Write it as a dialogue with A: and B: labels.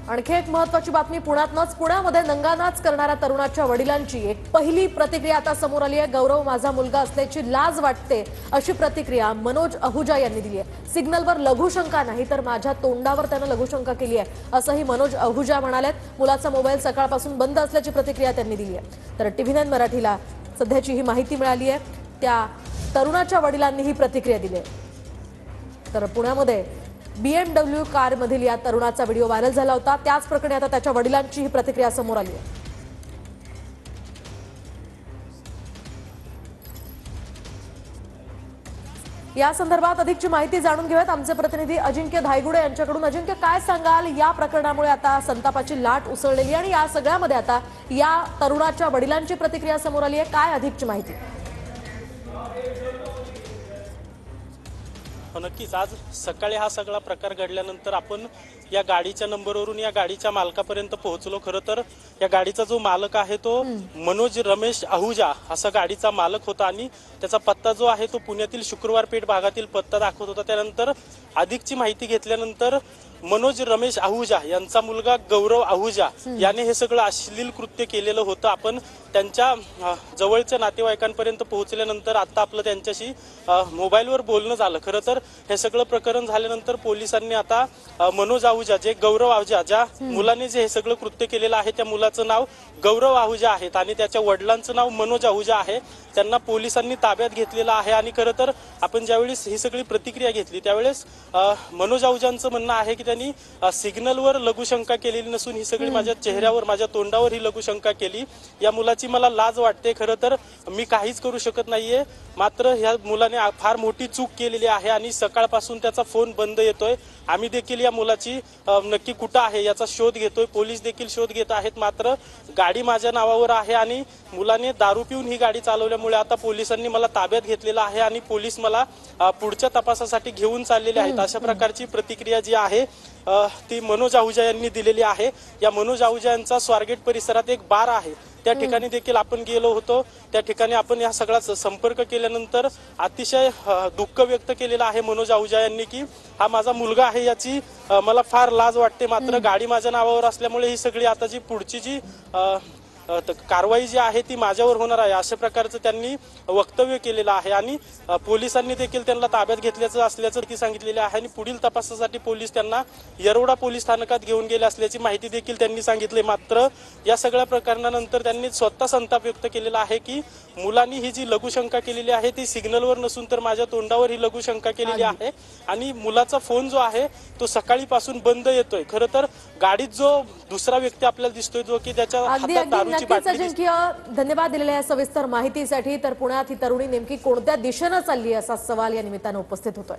A: आणखी एक महत्त्वाची बातमी पुण्यामध्ये नंगानाच करणाऱ्या तरुणाच्या वडिलांची एक पहिली प्रतिक्रिया आता समोर आली आहे। गौरव माझा मुलगा असल्याची लाज वाटते अशी प्रतिक्रिया मनोज अहुजा यांनी दिली आहे। सिग्नलवर लघुशंका नाही तर माझ्या तोंडावर त्यानं लघुशंका केली आहे असंही मनोज अहुजा म्हणालेत। मुलाचा मोबाईल सकाळपासून बंद असल्याची प्रतिक्रिया त्यांनी दिली आहे। तर TV9 मराठीला सध्याची ही माहिती मिळाली आहे। त्या तरुणाच्या वडिलांनी ही प्रतिक्रिया दिली आहे। तर पुण्यामध्ये BMW कारमधील या तरुणाचा व्हिडिओ व्हायरल झाला होता। त्याच प्रकरणी आता त्याच्या वडिलांची ही प्रतिक्रिया समोर आली आहे। या संदर्भात अधिकची माहिती जाणून घेऊयात आमचे प्रतिनिधी अजिंक्य धायगुडे यांच्याकडून। अजिंक्य, काय सांगाल या प्रकरणामुळे आता संतापाची लाट उसळलेली आणि या सगळ्यामध्ये आता या तरुणाच्या वडिलांची प्रतिक्रिया समोर आली आहे, काय अधिकची माहिती?
B: नक्कीच आज सकाळी हा सगळा प्रकार घडल्यानंतर आपण या गाडीच्या नंबरवरून या गाडीच्या मालकापर्यंत पोहोचलो। खरं तर या गाडीचा जो मालक आहे तो मनोज रमेश अहुजा असा गाडीचा मालक होता आणि त्याचा पत्ता जो आहे तो पुण्यातील शुक्रवार पेठ भागातील पत्ता दाखवत होता। त्यानंतर अधिकची माहिती घेतल्यानंतर मनोज रमेश अहुजा यांचा मुलगा गौरव अहुजा याने हे सगळं अश्लील कृत्य केलेलं होतं। आपण त्यांच्या जवळच्या नातेवाईकांपर्यंत पोहोचल्यानंतर आता आपलं त्यांच्याशी मोबाईलवर बोलणं झालं। खरं तर हे सगळं प्रकरण झाल्यानंतर पोलिसांनी आता मनोज अहुजा जे गौरव अहुजा ज्या मुलाने जे हे सगळं कृत्य केलेलं आहे त्या मुलाचं नाव गौरव अहुजा आहे आणि त्याच्या वडिलांचं नाव मनोज अहुजा आहे, त्यांना पोलिसांनी ताब्यात घेतलेलं आहे। आणि खरं तर आपण ज्यावेळेस ही सगळी प्रतिक्रिया घेतली त्यावेळेस मनोज अहुजांचं म्हणणं आहे की त्यांनी सिग्नलवर लघुशंका केलेली नसून ही सगळी माझ्या चेहऱ्यावर माझ्या तोंडावर ही लघुशंका केली। या मुलाची मला लाज वाटते, खरं तर मी काहीच करू शकत नाहीये, मात्र ह्या मुलाने फार मोठी चूक केलेली आहे आणि सकाळपासून त्याचा फोन बंद येतोय। आम्ही देखील या मुलाची नक्की कुठं आहे याचा शोध घेतोय, पोलीस देखील शोध घेत आहेत, मात्र गाडी माझ्या नावावर आहे आणि मुलाने दारू पिऊन ही गाडी चालवल्यामुळे आता पोलिसांनी मला ताब्यात घेतलेलं आहे आणि पोलीस मला पुढच्या तपासासाठी घेऊन चाललेले आहेत। अशा प्रकारची प्रतिक्रिया जी आहे ती मनोज अहुजा यांनी दिलेली आहे। या मनोज अहुजा यांचा स्वारगेट परिसरात एक बार आहे, त्या ठिकाणी देखील आपण गेलो होतो। त्या ठिकाणी आपण या सगळा संपर्क केल्यानंतर अतिशय दुःख व्यक्त केलेलं आहे मनोज अहुजा यांनी की हा माझा मुलगा आहे, याची मला फार लाज वाटते, मात्र गाडी माझ्या नावावर असल्यामुळे ही सगळी आता जी पुढची जी कारवाई जी आहे ती माझ्यावर होणार आहे अशा प्रकारचं त्यांनी वक्तव्य केलेलं आहे। आणि पोलिसांनी देखील त्यांना ताब्यात घेतल्याचं असल्याचं ती सांगितलेलं आहे आणि पुढील तपासासाठी पोलीस त्यांना येरवडा पोलीस स्थानकात घेऊन गेले असल्याची माहिती देखील त्यांनी सांगितली। मात्र या सगळ्या प्रकरणानंतर त्यांनी स्वतः संताप व्यक्त केलेला आहे की मुलांनी ही जी लघुशंका केलेली आहे ती सिग्नलवर नसून तर माझ्या तोंडावर ही लघुशंका केलेली आहे आणि मुलाचा फोन जो आहे तो सकाळीपासून बंद येतोय। खरं तर गाडीत जो दुसरा व्यक्ती आपल्याला दिसतोय जो की त्याच्या हातात दारूची बाटली।
A: धन्यवाद दिलेल्या सविस्तर माहितीसाठी। तर पुण्यात ही तरुणी नेमकी कोणत्या दिशेने चालली असा सवाल या निमित्तानं उपस्थित होतोय।